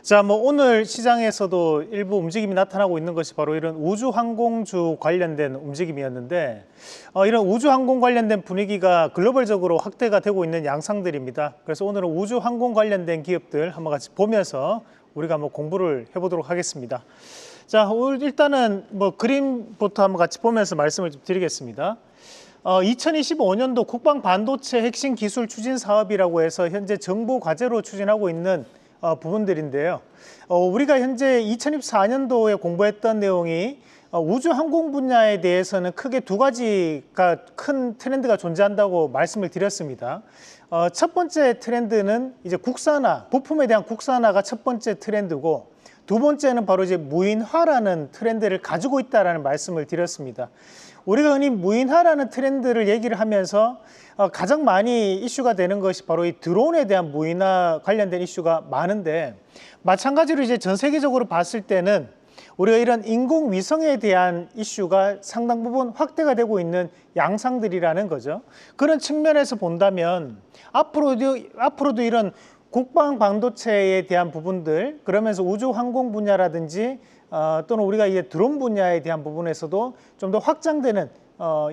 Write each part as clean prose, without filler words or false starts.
자, 오늘 시장에서도 일부 움직임이 나타나고 있는 것이 바로 이런 우주항공주 관련된 움직임이었는데 이런 우주항공 관련된 분위기가 글로벌적으로 확대가 되고 있는 양상들입니다. 그래서 오늘은 우주항공 관련된 기업들 한번 같이 보면서 우리가 공부를 해보도록 하겠습니다. 자, 오늘 일단은 그림부터 한번 같이 보면서 말씀을 좀 드리겠습니다. 2025년도 국방 반도체 핵심 기술 추진 사업이라고 해서 현재 정부 과제로 추진하고 있는 부분들인데요. 우리가 현재 2024년도에 공부했던 내용이 우주항공 분야에 대해서는 크게 두 가지가 큰 트렌드가 존재한다고 말씀을 드렸습니다. 첫 번째 트렌드는 이제 국산화, 부품에 대한 국산화가 첫 번째 트렌드고, 두 번째는 바로 이제 무인화라는 트렌드를 가지고 있다라는 말씀을 드렸습니다. 우리가 흔히 무인화라는 트렌드를 얘기를 하면서 가장 많이 이슈가 되는 것이 바로 이 드론에 대한 무인화 관련된 이슈가 많은데, 마찬가지로 이제 전 세계적으로 봤을 때는 우리가 이런 인공위성에 대한 이슈가 상당 부분 확대가 되고 있는 양상들이라는 거죠. 그런 측면에서 본다면 앞으로도 이런 국방 반도체에 대한 부분들, 그러면서 우주항공 분야라든지 또는 우리가 이제 드론 분야에 대한 부분에서도 좀 더 확장되는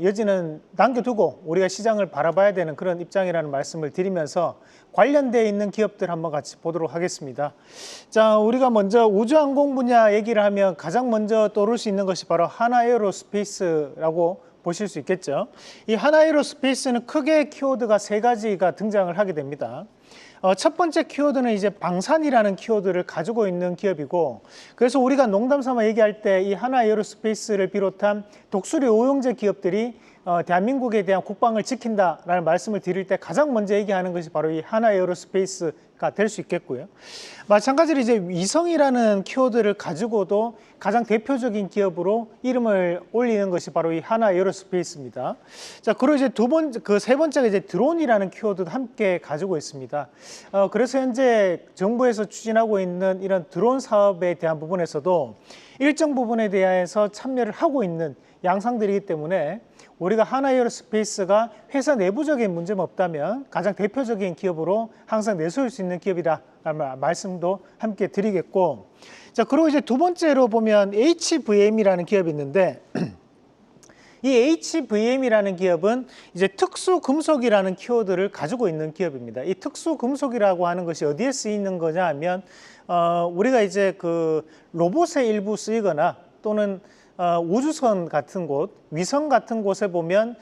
여지는 남겨두고 우리가 시장을 바라봐야 되는 그런 입장이라는 말씀을 드리면서 관련되어 있는 기업들 한번 같이 보도록 하겠습니다. 자, 우리가 먼저 우주항공 분야 얘기를 하면 가장 먼저 떠오를 수 있는 것이 바로 하나에어로스페이스라고 보실 수 있겠죠. 이 하나에어로스페이스는 크게 키워드가 세 가지가 등장을 하게 됩니다. 첫 번째 키워드는 이제 방산이라는 키워드를 가지고 있는 기업이고, 그래서 우리가 농담 삼아 얘기할 때 이 하나에어로스페이스를 비롯한 독수리 오용제 기업들이 대한민국에 대한 국방을 지킨다라는 말씀을 드릴 때 가장 먼저 얘기하는 것이 바로 이 하나에어로스페이스가 될 수 있겠고요. 마찬가지로 이제 위성이라는 키워드를 가지고도 가장 대표적인 기업으로 이름을 올리는 것이 바로 이 하나에어로스페이스입니다. 자, 그리고 이제 세 번째가 이제 드론이라는 키워드도 함께 가지고 있습니다. 그래서 현재 정부에서 추진하고 있는 이런 드론 사업에 대한 부분에서도 일정 부분에 대해서 참여를 하고 있는 양상들이기 때문에 우리가 하나에어로스페이스가 회사 내부적인 문제가 없다면 가장 대표적인 기업으로 항상 내세울 수 있는 기업이라는 말씀도 함께 드리겠고, 자, 그리고 이제 두 번째로 보면 HVM이라는 기업이 있는데 이 HVM이라는 기업은 이제 특수금속이라는 키워드를 가지고 있는 기업입니다. 이 특수금속이라고 하는 것이 어디에 쓰이는 거냐 하면 우리가 이제 그 로봇에 일부 쓰이거나 또는 우주선 같은 곳, 위성 같은 곳에 보면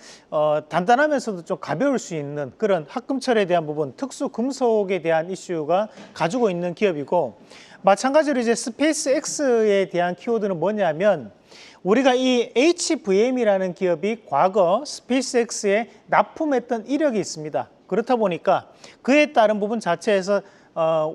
단단하면서도 좀 가벼울 수 있는 그런 합금철에 대한 부분, 특수금속에 대한 이슈가 가지고 있는 기업이고, 마찬가지로 이제 스페이스X에 대한 키워드는 뭐냐면 우리가 이 HVM이라는 기업이 과거 스페이스X에 납품했던 이력이 있습니다. 그렇다 보니까 그에 따른 부분 자체에서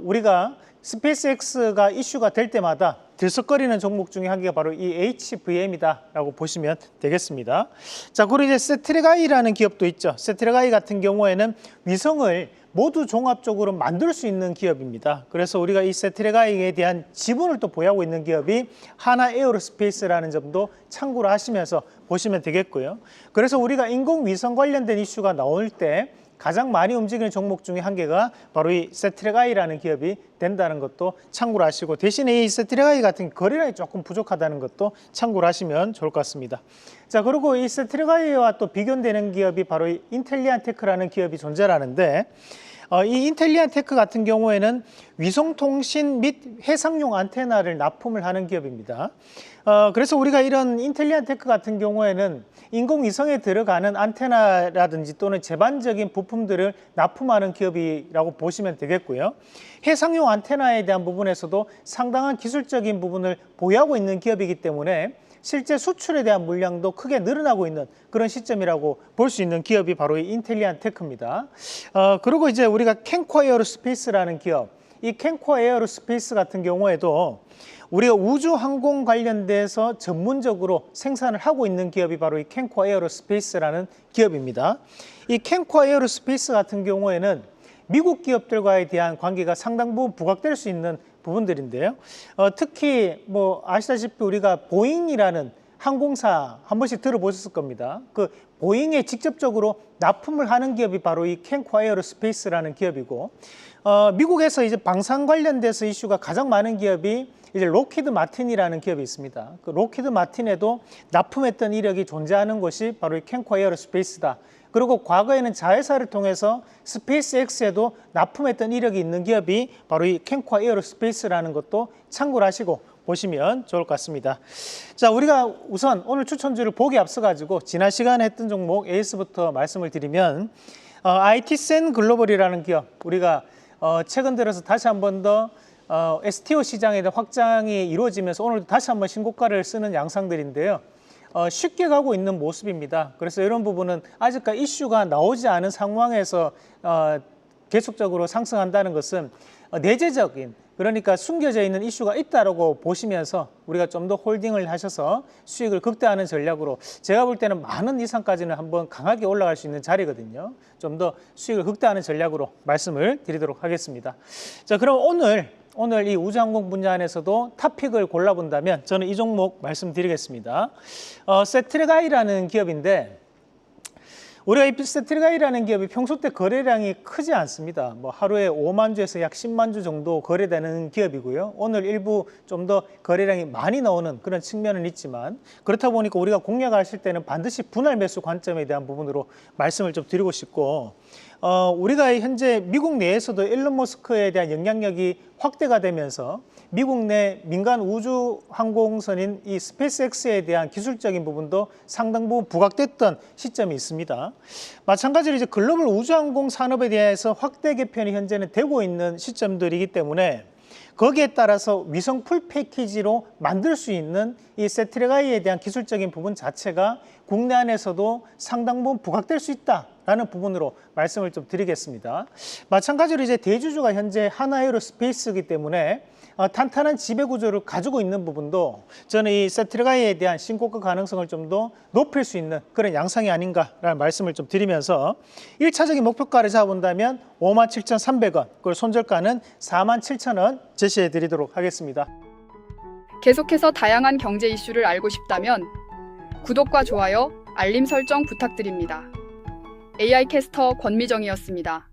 우리가 스페이스X가 이슈가 될 때마다 들썩거리는 종목 중에 한 개가 바로 이 HVM이다라고 보시면 되겠습니다. 자, 그리고 이제 세트레가이라는 기업도 있죠. 세트레가이 같은 경우에는 위성을 모두 종합적으로 만들 수 있는 기업입니다. 그래서 우리가 이 세트레가이에 대한 지분을 또 보유하고 있는 기업이 하나에어로스페이스라는 점도 참고를 하시면서 보시면 되겠고요. 그래서 우리가 인공위성 관련된 이슈가 나올 때 가장 많이 움직이는 종목 중에 한 개가 바로 이 세트레가이라는 기업이 된다는 것도 참고를 하시고, 대신에 이 세트레가이 같은 거래량이 조금 부족하다는 것도 참고를 하시면 좋을 것 같습니다. 자, 그리고 이 세트레가이와 또 비교되는 기업이 바로 이 인텔리안테크라는 기업이 존재하는데, 이 인텔리안테크 같은 경우에는 위성통신 및 해상용 안테나를 납품을 하는 기업입니다. 그래서 우리가 이런 인텔리안테크 같은 경우에는 인공위성에 들어가는 안테나라든지 또는 제반적인 부품들을 납품하는 기업이라고 보시면 되겠고요. 해상용 안테나에 대한 부분에서도 상당한 기술적인 부분을 보유하고 있는 기업이기 때문에 실제 수출에 대한 물량도 크게 늘어나고 있는 그런 시점이라고 볼 수 있는 기업이 바로 이 인텔리안테크입니다. 그리고 이제 우리가 캔코 에어로스페이스라는 기업, 이 캔코 에어로스페이스 같은 경우에도 우리가 우주항공 관련돼서 전문적으로 생산을 하고 있는 기업이 바로 이 캔코 에어로스페이스라는 기업입니다. 이 캔코 에어로스페이스 같은 경우에는 미국 기업들과에 대한 관계가 상당 부분 부각될 수 있는 부분들인데요. 특히 아시다시피 우리가 보잉이라는 항공사 한 번씩 들어보셨을 겁니다. 그 보잉에 직접적으로 납품을 하는 기업이 바로 이 캔코 에어로스페이스라는 기업이고, 미국에서 이제 방산 관련돼서 이슈가 가장 많은 기업이 이제 로키드 마틴이라는 기업이 있습니다. 그 로키드 마틴에도 납품했던 이력이 존재하는 것이 바로 이 캔코 에어로스페이스다. 그리고 과거에는 자회사를 통해서 스페이스X에도 납품했던 이력이 있는 기업이 바로 이 캔코 에어로스페이스라는 것도 참고를 하시고 보시면 좋을 것 같습니다. 자, 우리가 우선 오늘 추천주를 보기 앞서 가지고 지난 시간에 했던 종목 AS부터 말씀을 드리면 IT센 글로벌이라는 기업, 우리가 최근 들어서 다시 한 번 더 STO 시장에 대한 확장이 이루어지면서 오늘도 다시 한번 신고가를 쓰는 양상들인데요. 쉽게 가고 있는 모습입니다. 그래서 이런 부분은 아직까지 이슈가 나오지 않은 상황에서 계속적으로 상승한다는 것은 내재적인, 그러니까 숨겨져 있는 이슈가 있다고 보시면서 우리가 좀 더 홀딩을 하셔서 수익을 극대화하는 전략으로, 제가 볼 때는 만원 이상까지는 한번 강하게 올라갈 수 있는 자리거든요. 좀 더 수익을 극대화하는 전략으로 말씀을 드리도록 하겠습니다. 자, 그럼 오늘 이 우주항공 분야 안에서도 탑픽을 골라본다면 저는 이 종목 말씀드리겠습니다. 세트레가이라는 기업인데, 우리가 이 세트레가이라는 기업이 평소 때 거래량이 크지 않습니다. 뭐 하루에 5만 주에서 약 10만 주 정도 거래되는 기업이고요. 오늘 일부 좀 더 거래량이 많이 나오는 그런 측면은 있지만, 그렇다 보니까 우리가 공략하실 때는 반드시 분할 매수 관점에 대한 부분으로 말씀을 좀 드리고 싶고, 우리가 현재 미국 내에서도 일론 머스크에 대한 영향력이 확대가 되면서 미국 내 민간 우주 항공선인 이 스페이스X에 대한 기술적인 부분도 상당 부분 부각됐던 시점이 있습니다. 마찬가지로 이제 글로벌 우주항공 산업에 대해서 확대 개편이 현재는 되고 있는 시점들이기 때문에 거기에 따라서 위성 풀 패키지로 만들 수 있는 이 세트레가이에 대한 기술적인 부분 자체가 국내 안에서도 상당 부분 부각될 수 있다라는 부분으로 말씀을 좀 드리겠습니다. 마찬가지로 이제 대주주가 현재 하나에어로스페이스이기 때문에 탄탄한 지배 구조를 가지고 있는 부분도 저는 이 세트레가이에 대한 신고가 가능성을 좀 더 높일 수 있는 그런 양상이 아닌가라는 말씀을 좀 드리면서 1차적인 목표가를 잡아본다면 57,300원, 그리고 손절가는 47,000원 제시해 드리도록 하겠습니다. 계속해서 다양한 경제 이슈를 알고 싶다면 구독과 좋아요, 알림 설정 부탁드립니다. AI 캐스터 권미정이었습니다.